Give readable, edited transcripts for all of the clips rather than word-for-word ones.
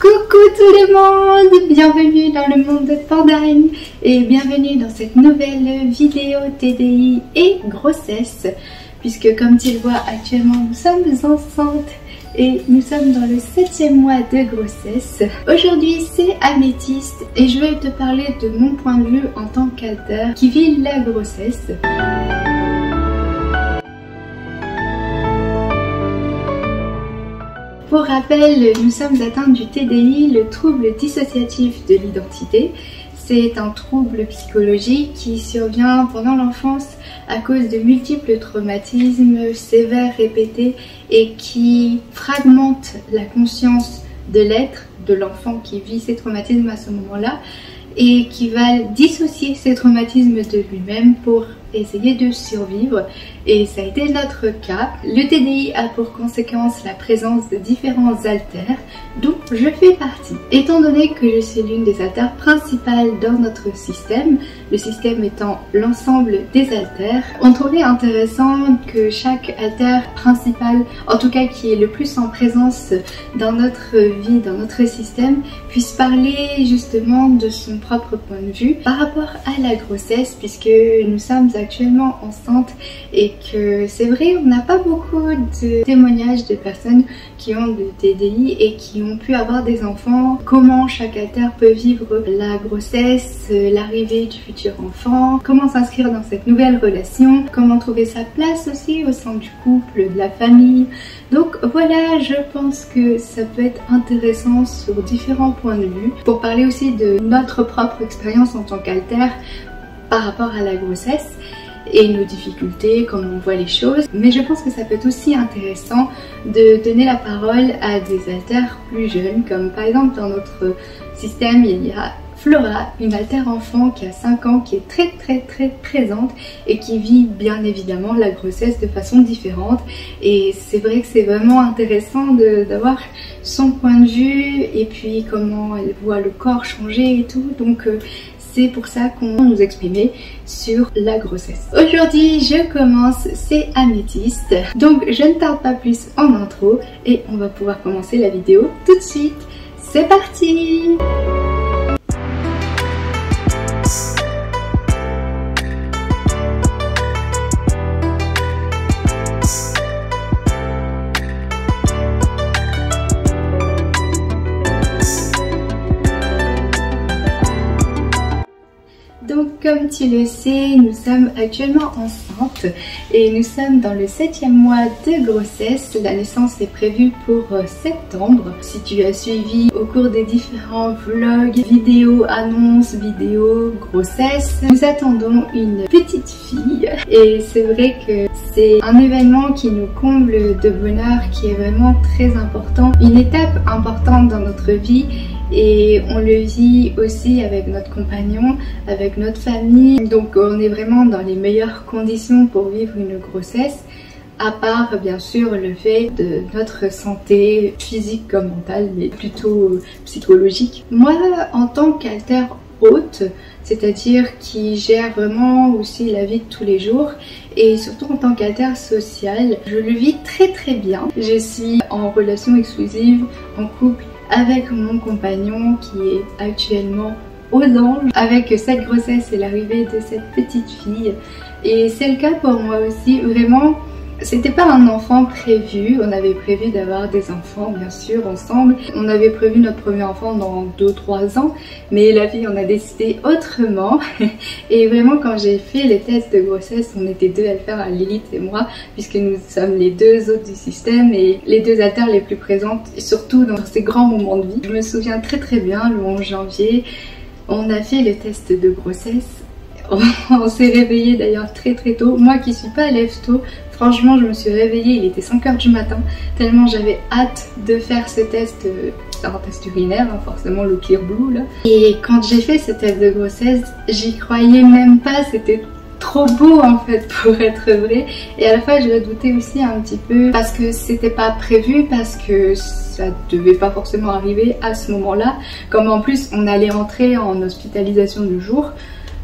Coucou tout le monde, bienvenue dans le monde de Pandarine et bienvenue dans cette nouvelle vidéo TDI et grossesse, puisque comme tu le vois actuellement nous sommes enceintes et nous sommes dans le 7e mois de grossesse. Aujourd'hui c'est Améthyste et je vais te parler de mon point de vue en tant qu'alter qui vit la grossesse. Pour rappel, nous sommes atteintes du TDI, le trouble dissociatif de l'identité. C'est un trouble psychologique qui survient pendant l'enfance à cause de multiples traumatismes sévères répétés et qui fragmente la conscience de l'être, de l'enfant qui vit ces traumatismes à ce moment-là, et qui va dissocier ces traumatismes de lui-même pour essayer de survivre, et ça a été notre cas. Le TDI a pour conséquence la présence de différents alters dont je fais partie. Étant donné que je suis l'une des alters principales dans notre système, le système étant l'ensemble des alters, on trouvait intéressant que chaque alter principal, en tout cas qui est le plus en présence dans notre vie, dans notre système, puisse parler justement de son propre point de vue par rapport à la grossesse, puisque nous sommes actuellement enceintes et que c'est vrai, on n'a pas beaucoup de témoignages de personnes qui ont de TDI et qui ont pu avoir des enfants, comment chaque alter peut vivre la grossesse, l'arrivée du futur enfant, comment s'inscrire dans cette nouvelle relation, comment trouver sa place aussi au sein du couple, de la famille. Donc voilà, je pense que ça peut être intéressant sur différents points de vue pour parler aussi de notre propre expérience en tant qu'alter par rapport à la grossesse et nos difficultés, comment on voit les choses. Mais je pense que ça peut être aussi intéressant de donner la parole à des alters plus jeunes, comme par exemple dans notre système il y a Flora, une alter enfant qui a 5 ans, qui est très présente et qui vit bien évidemment la grossesse de façon différente. Et c'est vrai que c'est vraiment intéressant d'avoir son point de vue et puis comment elle voit le corps changer et tout. Donc c'est pour ça qu'on va nous exprimer sur la grossesse. Aujourd'hui, je commence, c'est Améthyste. Donc, je ne tarde pas plus en intro et on va pouvoir commencer la vidéo tout de suite. C'est parti! Donc comme tu le sais, nous sommes actuellement enceintes et nous sommes dans le 7e mois de grossesse. La naissance est prévue pour septembre. Si tu as suivi au cours des différents vlogs, vidéos, annonces, vidéos, grossesse, nous attendons une petite fille. Et c'est vrai que c'est un événement qui nous comble de bonheur, qui est vraiment très important, une étape importante dans notre vie. Et on le vit aussi avec notre compagnon, avec notre famille. Donc on est vraiment dans les meilleures conditions pour vivre une grossesse, à part bien sûr le fait de notre santé physique comme mentale, mais plutôt psychologique. Moi, en tant qu'alter hôte, c'est-à-dire qui gère vraiment aussi la vie de tous les jours, et surtout en tant qu'alter social, je le vis très bien. Je suis en relation exclusive, en couple avec mon compagnon qui est actuellement aux anges avec cette grossesse et l'arrivée de cette petite fille. Et c'est le cas pour moi aussi, vraiment. C'était pas un enfant prévu, on avait prévu d'avoir des enfants bien sûr ensemble. On avait prévu notre premier enfant dans 2-3 ans, mais la vie on a décidé autrement. Et vraiment quand j'ai fait les tests de grossesse, on était deux à le faire, Lilith et moi, puisque nous sommes les deux autres du système et les deux alters les plus présentes, et surtout dans ces grands moments de vie. Je me souviens très bien, le 11 janvier, on a fait le test de grossesse. On s'est réveillé d'ailleurs très tôt. Moi qui suis pas lève tôt, franchement je me suis réveillée, il était 5 h du matin, tellement j'avais hâte de faire ce test. C'est un test urinaire, hein, forcément le Clear Blue là. Et quand j'ai fait ce test de grossesse, j'y croyais même pas, c'était trop beau en fait pour être vrai. Et à la fois je redoutais aussi un petit peu parce que c'était pas prévu, parce que ça devait pas forcément arriver à ce moment-là. Comme en plus on allait entrer en hospitalisation de jour,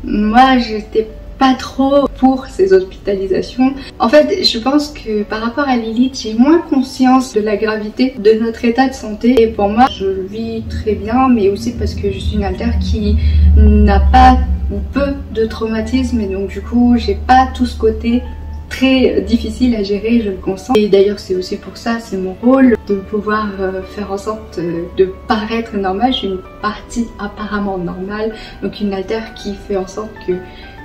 moi j'étais pas trop pour ces hospitalisations. En fait, je pense que par rapport à Lilith, j'ai moins conscience de la gravité de notre état de santé. Et pour moi, je le vis très bien, mais aussi parce que je suis une altère qui n'a pas ou peu de traumatisme. Et donc du coup, j'ai pas tout ce côté très difficile à gérer, je le consens. Et d'ailleurs, c'est aussi pour ça, c'est mon rôle de pouvoir faire en sorte de paraître normale. Je suis une partie apparemment normale, donc une altère qui fait en sorte que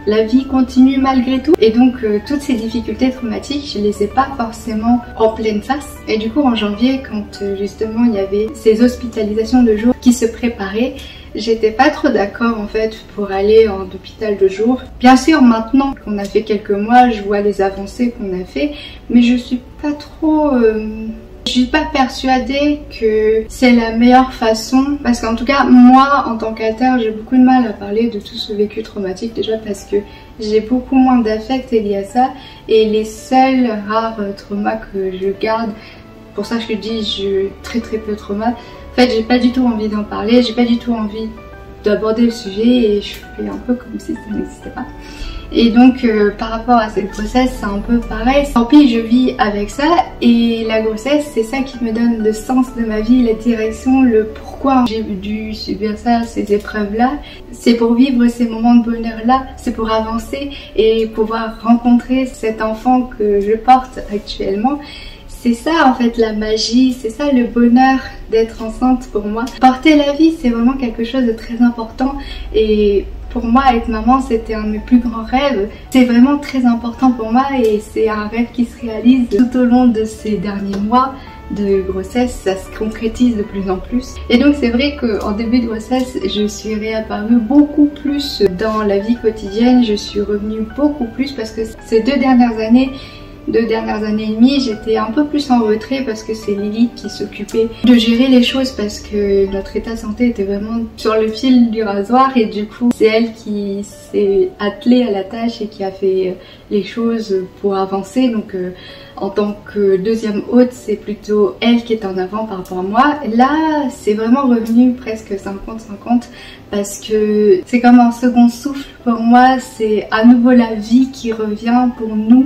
la vie continue malgré tout. Et donc toutes ces difficultés traumatiques, je les ai pas forcément en pleine face. Et du coup en janvier, quand justement il y avait ces hospitalisations de jour qui se préparaient, j'étais pas trop d'accord en fait pour aller en hôpital de jour. Bien sûr maintenant qu'on a fait quelques mois, je vois les avancées qu'on a fait, mais je suis pas trop... Je suis pas persuadée que c'est la meilleure façon, parce qu'en tout cas moi en tant qu'altère j'ai beaucoup de mal à parler de tout ce vécu traumatique, déjà parce que j'ai beaucoup moins d'affect lié à ça, et les seuls rares traumas que je garde, pour ça je dis j'ai très peu de traumas. En fait j'ai pas du tout envie d'en parler, j'ai pas du tout envie d'aborder le sujet et je fais un peu comme si ça n'existait pas. Et donc par rapport à cette grossesse c'est un peu pareil, tant pis je vis avec ça, et la grossesse c'est ça qui me donne le sens de ma vie, la direction, le pourquoi j'ai dû subir ça, ces épreuves là. C'est pour vivre ces moments de bonheur là, c'est pour avancer et pouvoir rencontrer cet enfant que je porte actuellement. C'est ça en fait la magie, c'est ça le bonheur d'être enceinte pour moi. Porter la vie c'est vraiment quelque chose de très important, et pour moi être maman c'était un de mes plus grands rêves. C'est vraiment très important pour moi et c'est un rêve qui se réalise tout au long de ces derniers mois de grossesse, ça se concrétise de plus en plus. Et donc c'est vrai qu'en début de grossesse je suis réapparue beaucoup plus dans la vie quotidienne, je suis revenue beaucoup plus parce que ces deux dernières années et demie, j'étais un peu plus en retrait parce que c'est Lilith qui s'occupait de gérer les choses, parce que notre état de santé était vraiment sur le fil du rasoir, et du coup c'est elle qui s'est attelée à la tâche et qui a fait les choses pour avancer. Donc en tant que deuxième hôte, c'est plutôt elle qui est en avant par rapport à moi. Là c'est vraiment revenu presque 50-50 parce que c'est comme un second souffle pour moi, c'est à nouveau la vie qui revient pour nous.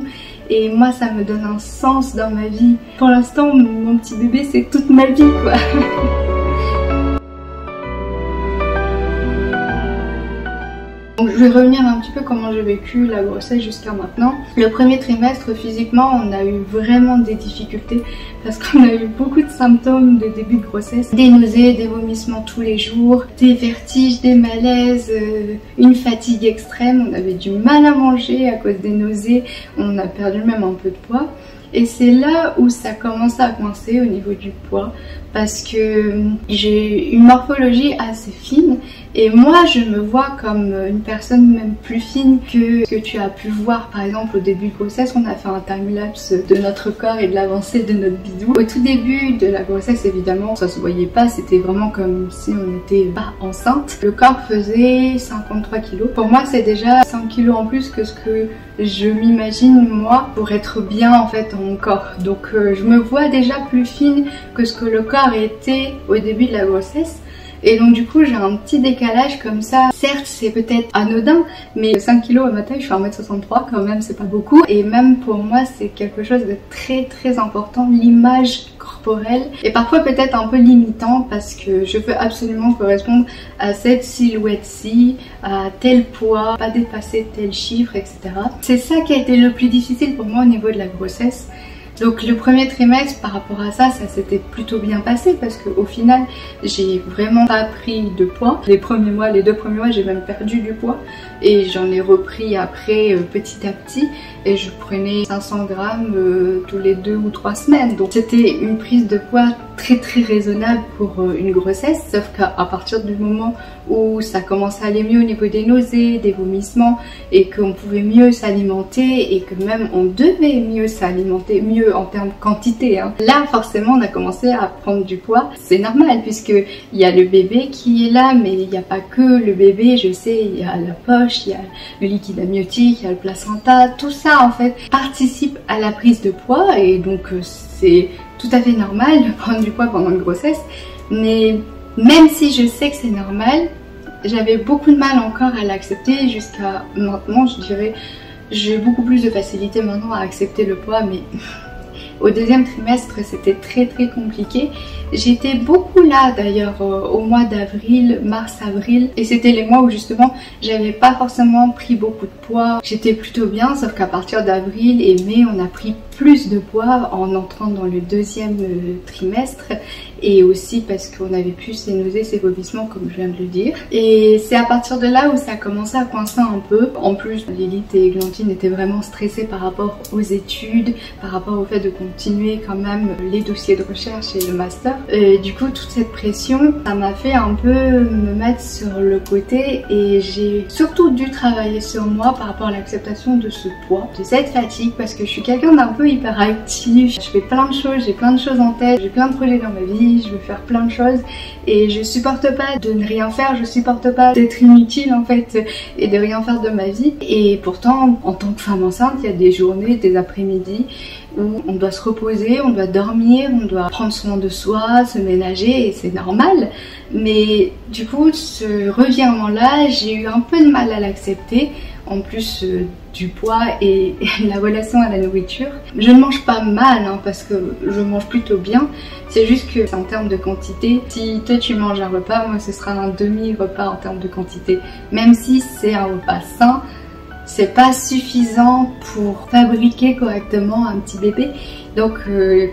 Et moi ça me donne un sens dans ma vie. Pour l'instant mon petit bébé c'est toute ma vie quoi. Donc je vais revenir un petit peu comment j'ai vécu la grossesse jusqu'à maintenant. Le premier trimestre physiquement on a eu vraiment des difficultés parce qu'on a eu beaucoup de symptômes de début de grossesse. Des nausées, des vomissements tous les jours, des vertiges, des malaises, une fatigue extrême. On avait du mal à manger à cause des nausées, on a perdu même un peu de poids. Et c'est là où ça commence à coincer au niveau du poids, parce que j'ai une morphologie assez fine et moi je me vois comme une personne même plus fine que ce que tu as pu voir par exemple au début de grossesse. On a fait un time-lapse de notre corps et de l'avancée de notre bidou. Au tout début de la grossesse évidemment ça se voyait pas, c'était vraiment comme si on était pas enceinte. Le corps faisait 53 kg. Pour moi c'est déjà 5 kg en plus que ce que je m'imagine moi pour être bien en fait dans mon corps. Donc je me vois déjà plus fine que ce que le corps était au début de la grossesse. Et donc du coup j'ai un petit décalage comme ça. Certes c'est peut-être anodin, mais 5 kg à ma taille, je suis 1m63 quand même, c'est pas beaucoup. Et même pour moi c'est quelque chose de très important, l'image corporelle. Et parfois peut-être un peu limitant parce que je veux absolument correspondre à cette silhouette-ci, à tel poids, pas dépasser tel chiffre, etc. C'est ça qui a été le plus difficile pour moi au niveau de la grossesse. Donc le premier trimestre par rapport à ça, ça s'était plutôt bien passé parce qu'au final j'ai vraiment pas pris de poids. Les 2 premiers mois j'ai même perdu du poids et j'en ai repris après petit à petit, et je prenais 500 grammes tous les 2 ou 3 semaines. Donc c'était une prise de poids très raisonnable pour une grossesse, sauf qu'à partir du moment où ça commençait à aller mieux au niveau des nausées, des vomissements, et qu'on pouvait mieux s'alimenter et que même on devait mieux s'alimenter, mieux en termes de quantité, hein. Là forcément on a commencé à prendre du poids. C'est normal puisque il y a le bébé qui est là, mais il n'y a pas que le bébé, je sais, il y a la poche, il y a le liquide amniotique, il y a le placenta, tout ça en fait participe à la prise de poids, et donc c'est tout à fait normal de prendre du poids pendant une grossesse. Mais même si je sais que c'est normal, j'avais beaucoup de mal encore à l'accepter jusqu'à maintenant, je dirais. J'ai beaucoup plus de facilité maintenant à accepter le poids, mais au deuxième trimestre c'était très compliqué. J'étais beaucoup là d'ailleurs au mois d'avril, mars-avril, et c'était les mois où justement j'avais pas forcément pris beaucoup de poids. J'étais plutôt bien, sauf qu'à partir d'avril et mai on a pris plus de poids en entrant dans le deuxième trimestre, et aussi parce qu'on avait plus ces nausées, ces vomissements comme je viens de le dire. Et c'est à partir de là où ça a commencé à coincer un peu. En plus, Lilith et Églantine étaient vraiment stressées par rapport aux études, par rapport au fait de continuer quand même les dossiers de recherche et le master. Et du coup, toute cette pression, ça m'a fait un peu me mettre sur le côté, et j'ai surtout dû travailler sur moi par rapport à l'acceptation de ce poids, de cette fatigue, parce que je suis quelqu'un d'un peu hyperactif. Je fais plein de choses, j'ai plein de choses en tête, j'ai plein de projets dans ma vie, je veux faire plein de choses et je supporte pas de ne rien faire, je supporte pas d'être inutile en fait et de rien faire de ma vie. Et pourtant, en tant que femme enceinte, il y a des journées, des après-midi où on doit se reposer, on doit dormir, on doit prendre soin de soi, se ménager, et c'est normal. Mais du coup, ce revirement-là, j'ai eu un peu de mal à l'accepter, en plus du poids et la relation à la nourriture. Je ne mange pas mal hein, parce que je mange plutôt bien, c'est juste que en termes de quantité, si toi tu manges un repas, moi ce sera un demi-repas en termes de quantité. Même si c'est un repas sain, c'est pas suffisant pour fabriquer correctement un petit bébé. Donc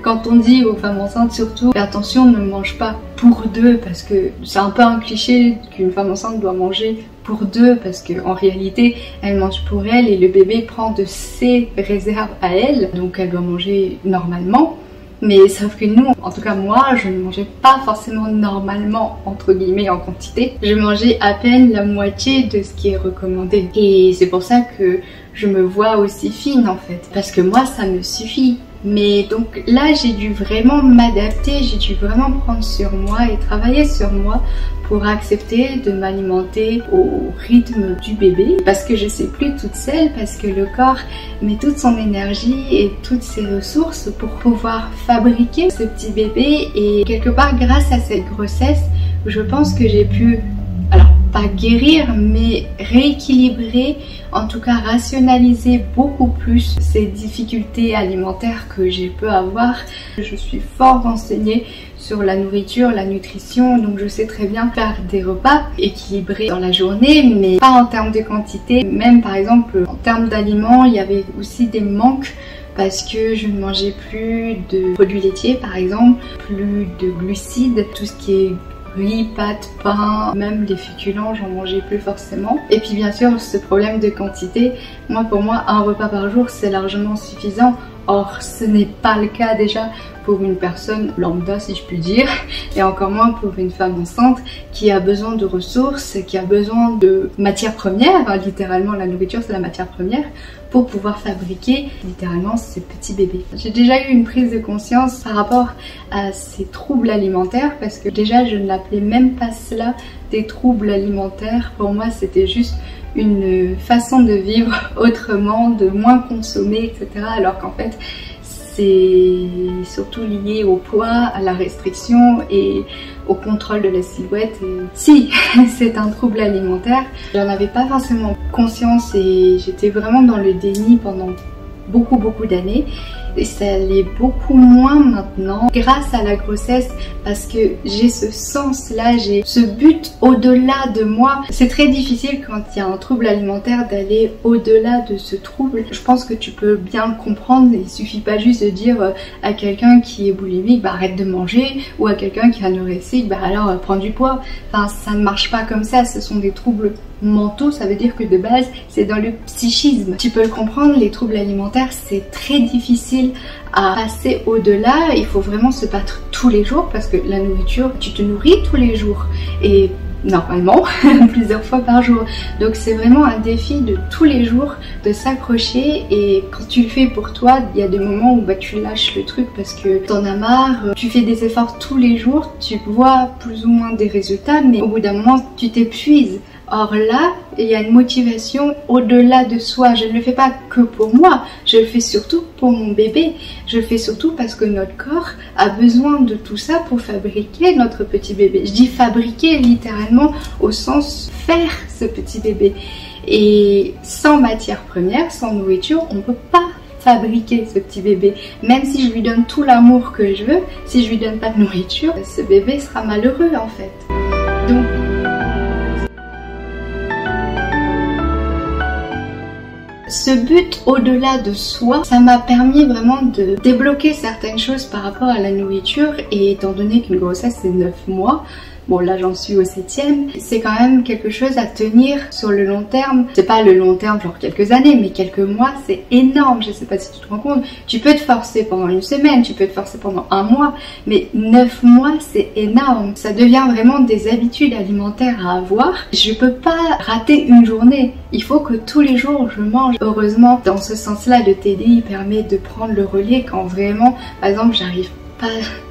quand on dit aux femmes enceintes surtout, fais attention, ne mange pas pour deux, parce que c'est un peu un cliché qu'une femme enceinte doit manger pour deux, parce qu'en réalité elle mange pour elle et le bébé prend de ses réserves à elle, donc elle doit manger normalement. Mais sauf que nous, en tout cas moi, je ne mangeais pas forcément normalement, entre guillemets, en quantité. Je mangeais à peine la moitié de ce qui est recommandé. Et c'est pour ça que je me vois aussi fine en fait. Parce que moi, ça me suffit. Mais donc là, j'ai dû vraiment m'adapter, j'ai dû vraiment prendre sur moi et travailler sur moi pour accepter de m'alimenter au rythme du bébé, parce que je sais plus toute seule, parce que le corps met toute son énergie et toutes ses ressources pour pouvoir fabriquer ce petit bébé. Et quelque part, grâce à cette grossesse, je pense que j'ai pu, alors pas guérir, mais rééquilibrer, en tout cas rationaliser beaucoup plus ces difficultés alimentaires que j'ai pu avoir. Je suis fort renseignée sur la nourriture, la nutrition, donc je sais très bien faire des repas équilibrés dans la journée, mais pas en termes de quantité. Même par exemple en termes d'aliments, il y avait aussi des manques, parce que je ne mangeais plus de produits laitiers par exemple, plus de glucides, tout ce qui est riz, pâtes, pain, même les féculents, j'en mangeais plus forcément. Et puis bien sûr, ce problème de quantité, pour moi, un repas par jour, c'est largement suffisant. Or, ce n'est pas le cas déjà pour une personne lambda, si je puis dire, et encore moins pour une femme enceinte qui a besoin de ressources, qui a besoin de matières premières, littéralement la nourriture c'est la matière première, pour pouvoir fabriquer littéralement ce petit bébé. J'ai déjà eu une prise de conscience par rapport à ces troubles alimentaires, parce que déjà je ne l'appelais même pas cela des troubles alimentaires. Pour moi c'était juste une façon de vivre autrement, de moins consommer, etc. Alors qu'en fait c'est surtout lié au poids, à la restriction et au contrôle de la silhouette. Et si c'est un trouble alimentaire, j'en avais pas forcément conscience et j'étais vraiment dans le déni pendant beaucoup d'années. Et ça l'est beaucoup moins maintenant grâce à la grossesse, parce que j'ai ce sens-là, j'ai ce but au-delà de moi. C'est très difficile quand il y a un trouble alimentaire d'aller au-delà de ce trouble. Je pense que tu peux bien le comprendre, il suffit pas juste de dire à quelqu'un qui est boulimique bah arrête de manger, ou à quelqu'un qui est anorexique bah alors prends du poids. Enfin ça ne marche pas comme ça, ce sont des troubles mentaux, ça veut dire que de base c'est dans le psychisme. Tu peux le comprendre, les troubles alimentaires c'est très difficile à passer au-delà, il faut vraiment se battre tous les jours, parce que la nourriture, tu te nourris tous les jours et normalement plusieurs fois par jour, donc c'est vraiment un défi de tous les jours de s'accrocher. Et quand tu le fais pour toi, il y a des moments où bah, tu lâches le truc parce que t'en as marre, tu fais des efforts tous les jours, tu vois plus ou moins des résultats, mais au bout d'un moment tu t'épuises Or là, il y a une motivation au-delà de soi. Je ne le fais pas que pour moi, je le fais surtout pour mon bébé. Je le fais surtout parce que notre corps a besoin de tout ça pour fabriquer notre petit bébé. Je dis fabriquer littéralement au sens faire ce petit bébé. Et sans matière première, sans nourriture, on ne peut pas fabriquer ce petit bébé. Même si je lui donne tout l'amour que je veux, si je lui donne pas de nourriture, ce bébé sera malheureux en fait. Donc ce but au-delà de soi, ça m'a permis vraiment de débloquer certaines choses par rapport à la nourriture. Et étant donné qu'une grossesse c'est 9 mois, bon là j'en suis au 7e, c'est quand même quelque chose à tenir sur le long terme. C'est pas le long terme genre quelques années, mais quelques mois c'est énorme. Je sais pas si tu te rends compte, tu peux te forcer pendant une semaine, tu peux te forcer pendant un mois, mais 9 mois c'est énorme. Ça devient vraiment des habitudes alimentaires à avoir. Je peux pas rater une journée, il faut que tous les jours je mange. Heureusement dans ce sens là le TDI permet de prendre le relais quand vraiment par exemple j'arrive pas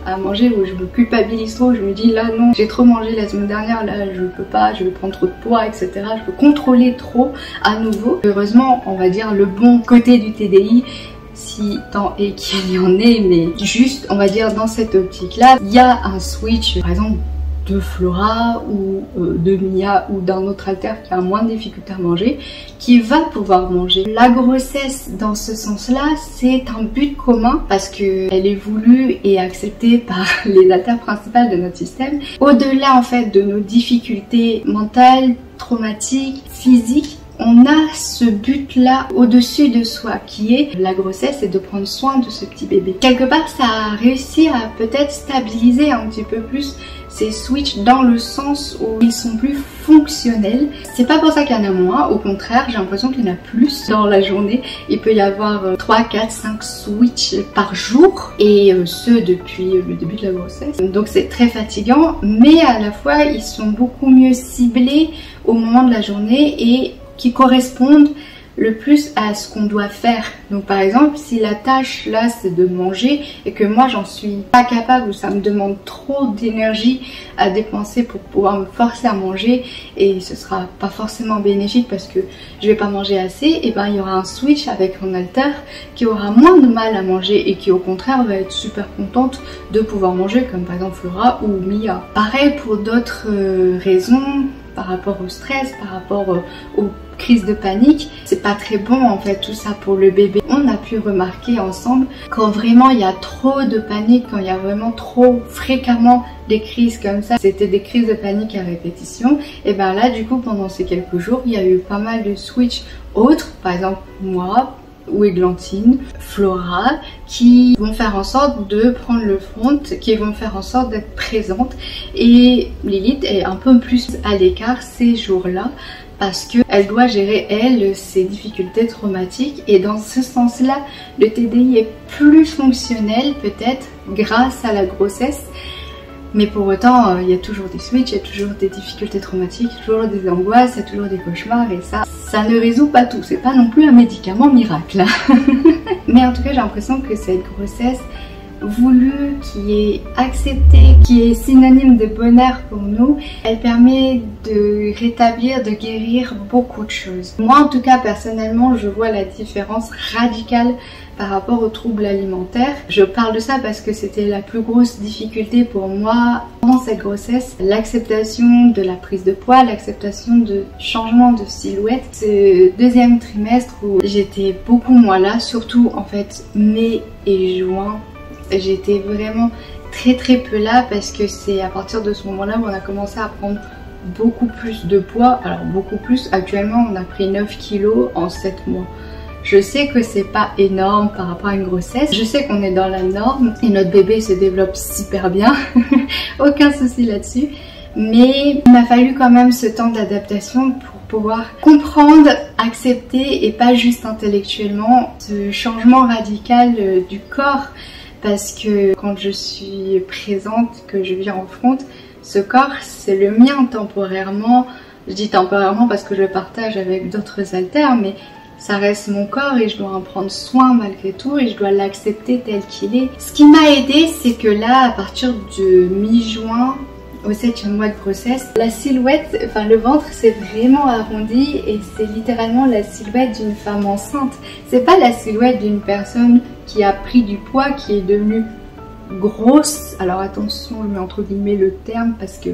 à manger, où je me culpabilise trop, je me dis là non j'ai trop mangé la semaine dernière, là je peux pas, je vais prendre trop de poids, etc. Je peux contrôler trop à nouveau. Heureusement on va dire le bon côté du TDI, si tant est qu'il y en ait, mais juste on va dire dans cette optique là, il y a un switch par exemple de Flora ou de Mia ou d'un autre alter qui a moins de difficulté à manger, qui va pouvoir manger. La grossesse dans ce sens-là, c'est un but commun parce que elle est voulue et acceptée par les alters principales de notre système. Au-delà en fait de nos difficultés mentales, traumatiques, physiques, on a ce but-là au-dessus de soi qui est la grossesse et de prendre soin de ce petit bébé. Quelque part, ça a réussi à peut-être stabiliser un petit peu plus ces switches dans le sens où ils sont plus fonctionnels. C'est pas pour ça qu'il y en a moins, au contraire, j'ai l'impression qu'il y en a plus dans la journée. Il peut y avoir 3, 4, 5 switches par jour et ce depuis le début de la grossesse. Donc c'est très fatigant, mais à la fois ils sont beaucoup mieux ciblés au moment de la journée et qui correspondent le plus à ce qu'on doit faire. Donc par exemple si la tâche là c'est de manger et que moi j'en suis pas capable ou ça me demande trop d'énergie à dépenser pour pouvoir me forcer à manger et ce sera pas forcément bénéfique parce que je vais pas manger assez, et ben il y aura un switch avec un alter qui aura moins de mal à manger et qui au contraire va être super contente de pouvoir manger, comme par exemple Flora ou Mia. Pareil pour d'autres raisons, par rapport au stress, par rapport aux crises de panique. C'est pas très bon en fait tout ça pour le bébé. On a pu remarquer ensemble quand vraiment il y a trop de panique, quand il y a vraiment trop fréquemment des crises comme ça, c'était des crises de panique à répétition, et ben là du coup pendant ces quelques jours il y a eu pas mal de switch autres, par exemple moi ou Églantine, Flora, qui vont faire en sorte de prendre le front, qui vont faire en sorte d'être présentes, et Lilith est un peu plus à l'écart ces jours-là parce qu'elle doit gérer elle ses difficultés traumatiques, et dans ce sens-là le TDI est plus fonctionnel peut-être grâce à la grossesse. Mais pour autant, il y a toujours des switches, il y a toujours des difficultés traumatiques, toujours des angoisses, il y a toujours des cauchemars, et ça ne résout pas tout. C'est pas non plus un médicament miracle. Mais en tout cas, j'ai l'impression que cette grossesse voulue, qui est acceptée, qui est synonyme de bonheur pour nous, elle permet de rétablir, de guérir beaucoup de choses. Moi en tout cas personnellement je vois la différence radicale par rapport aux troubles alimentaires. Je parle de ça parce que c'était la plus grosse difficulté pour moi pendant cette grossesse, l'acceptation de la prise de poids, l'acceptation de changement de silhouette. Ce deuxième trimestre où j'étais beaucoup moins là, surtout en fait mai et juin, j'étais vraiment très peu là parce que c'est à partir de ce moment là où on a commencé à prendre beaucoup plus de poids. Alors beaucoup plus, actuellement on a pris 9 kilos en 7 mois. Je sais que c'est pas énorme par rapport à une grossesse, je sais qu'on est dans la norme et notre bébé se développe super bien, aucun souci là-dessus, mais il m'a fallu quand même ce temps d'adaptation pour pouvoir comprendre, accepter et pas juste intellectuellement ce changement radical du corps. Parce que quand je suis présente, que je viens en front, ce corps c'est le mien temporairement. Je dis temporairement parce que je le partage avec d'autres alters, mais ça reste mon corps et je dois en prendre soin malgré tout et je dois l'accepter tel qu'il est. Ce qui m'a aidé, c'est que là, à partir de mi-juin, au 7e mois de grossesse. La silhouette, enfin le ventre, c'est vraiment arrondi et c'est littéralement la silhouette d'une femme enceinte. C'est pas la silhouette d'une personne qui a pris du poids, qui est devenue grosse. Alors attention, je mets entre guillemets le terme parce que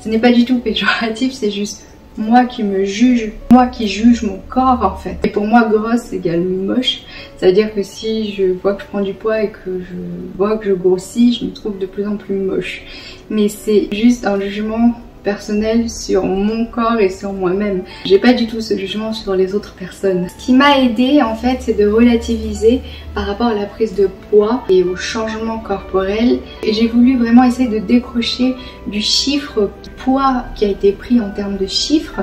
ce n'est pas du tout péjoratif, c'est juste moi qui me juge, moi qui juge mon corps en fait. Et pour moi, grosse égale moche. Ça veut dire que si je vois que je prends du poids et que je vois que je grossis, je me trouve de plus en plus moche. Mais c'est juste un jugement personnel sur mon corps et sur moi-même. J'ai pas du tout ce jugement sur les autres personnes. Ce qui m'a aidé en fait, c'est de relativiser par rapport à la prise de poids et au changement corporel. Et j'ai voulu vraiment essayer de décrocher du chiffre poids qui a été pris en termes de chiffres,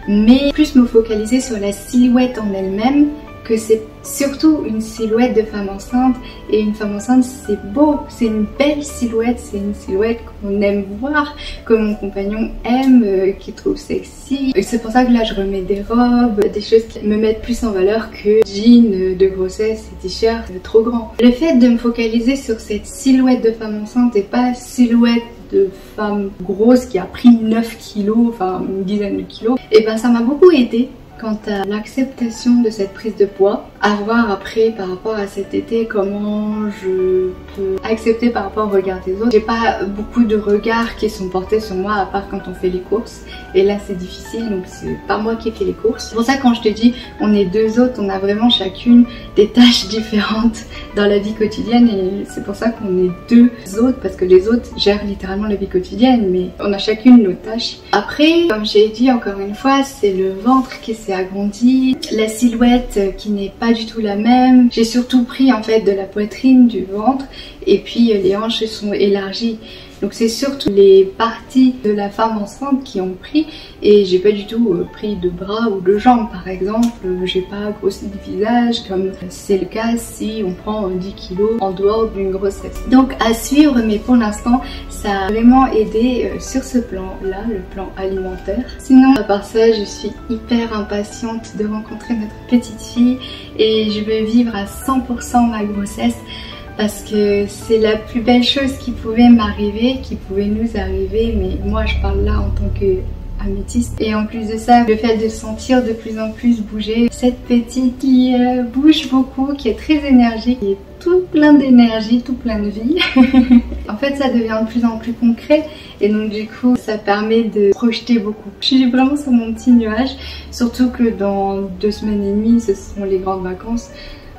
mais plus me focaliser sur la silhouette en elle-même, que c'est surtout une silhouette de femme enceinte, et une femme enceinte c'est beau, c'est une belle silhouette, c'est une silhouette qu'on aime voir, que mon compagnon aime, qu'il trouve sexy. Et c'est pour ça que là je remets des robes, des choses qui me mettent plus en valeur que jeans de grossesse et t-shirts trop grands. Le fait de me focaliser sur cette silhouette de femme enceinte et pas silhouette de femme grosse qui a pris 9 kilos, enfin une dizaine de kilos, et ben ça m'a beaucoup aidé quant à l'acceptation de cette prise de poids. À voir après par rapport à cet été comment je peux accepter par rapport au regard des autres. J'ai pas beaucoup de regards qui sont portés sur moi à part quand on fait les courses, et là c'est difficile, donc c'est pas moi qui fais les courses. C'est pour ça quand je te dis on est deux autres, on a vraiment chacune des tâches différentes dans la vie quotidienne, et c'est pour ça qu'on est deux autres, parce que les autres gèrent littéralement la vie quotidienne, mais on a chacune nos tâches. Après, comme j'ai dit encore une fois, c'est le ventre qui s'est agrandi, la silhouette qui n'est pas du tout la même. J'ai surtout pris en fait de la poitrine, du ventre, et puis les hanches sont élargies. Donc c'est surtout les parties de la femme enceinte qui ont pris, et j'ai pas du tout pris de bras ou de jambes par exemple. J'ai pas grossi le visage comme c'est le cas si on prend 10 kilos en dehors d'une grossesse. Donc à suivre, mais pour l'instant ça a vraiment aidé sur ce plan là, le plan alimentaire. Sinon à part ça, je suis hyper impatiente de rencontrer notre petite fille et je veux vivre à 100% ma grossesse, parce que c'est la plus belle chose qui pouvait m'arriver, qui pouvait nous arriver, mais moi je parle là en tant que améthyste. Et en plus de ça, le fait de sentir de plus en plus bouger cette petite qui bouge beaucoup, qui est très énergique, qui est tout plein d'énergie, tout plein de vie. En fait ça devient de plus en plus concret, et donc du coup ça permet de projeter beaucoup. Je suis vraiment sur mon petit nuage, surtout que dans 2 semaines et demie ce seront les grandes vacances.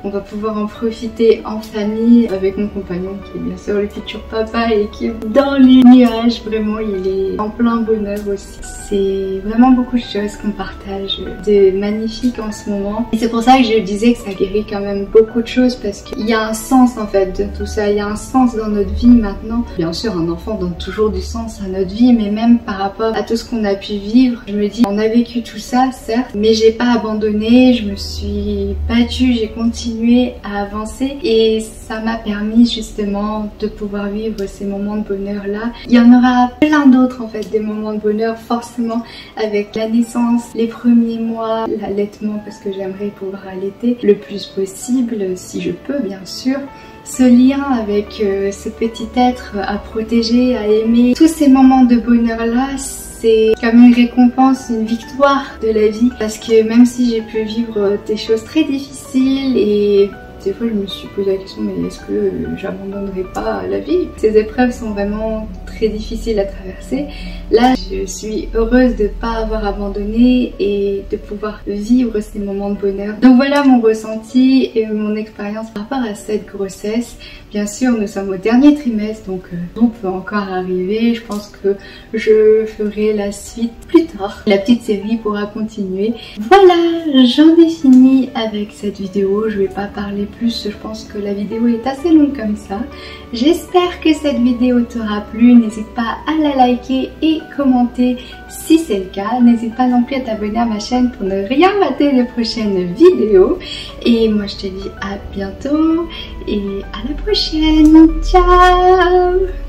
On va pouvoir en profiter en famille avec mon compagnon qui est bien sûr le futur papa et qui est dans les nuages. Vraiment, il est en plein bonheur aussi. C'est vraiment beaucoup de choses qu'on partage de magnifique en ce moment. Et c'est pour ça que je disais que ça guérit quand même beaucoup de choses, parce qu'il y a un sens en fait de tout ça. Il y a un sens dans notre vie maintenant. Bien sûr, un enfant donne toujours du sens à notre vie, mais même par rapport à tout ce qu'on a pu vivre, je me dis, on a vécu tout ça certes, mais j'ai pas abandonné, je me suis battue, j'ai continué à avancer, et ça m'a permis justement de pouvoir vivre ces moments de bonheur là. Il y en aura plein d'autres en fait, des moments de bonheur forcément avec la naissance, les premiers mois, l'allaitement, parce que j'aimerais pouvoir allaiter le plus possible si je peux bien sûr. Ce lien avec ce petit être à protéger, à aimer, tous ces moments de bonheur là, c'est comme une récompense, une victoire de la vie, parce que même si j'ai pu vivre des choses très difficiles, et des fois je me suis posé la question, mais est-ce que j'abandonnerai pas la vie? Ces épreuves sont vraiment très difficiles à traverser. Là je suis heureuse de ne pas avoir abandonné et de pouvoir vivre ces moments de bonheur. Donc voilà mon ressenti et mon expérience par rapport à cette grossesse. Bien sûr nous sommes au dernier trimestre, donc tout peut encore arriver. Je pense que je ferai la suite plus tard. La petite série pourra continuer. Voilà, j'en ai fini avec cette vidéo. Je vais pas parler plus, je pense que la vidéo est assez longue comme ça. J'espère que cette vidéo t'aura plu. N'hésite pas à la liker et commenter si c'est le cas. N'hésite pas non plus à t'abonner à ma chaîne pour ne rien rater des prochaines vidéos. Et moi je te dis à bientôt et à la prochaine. Ciao!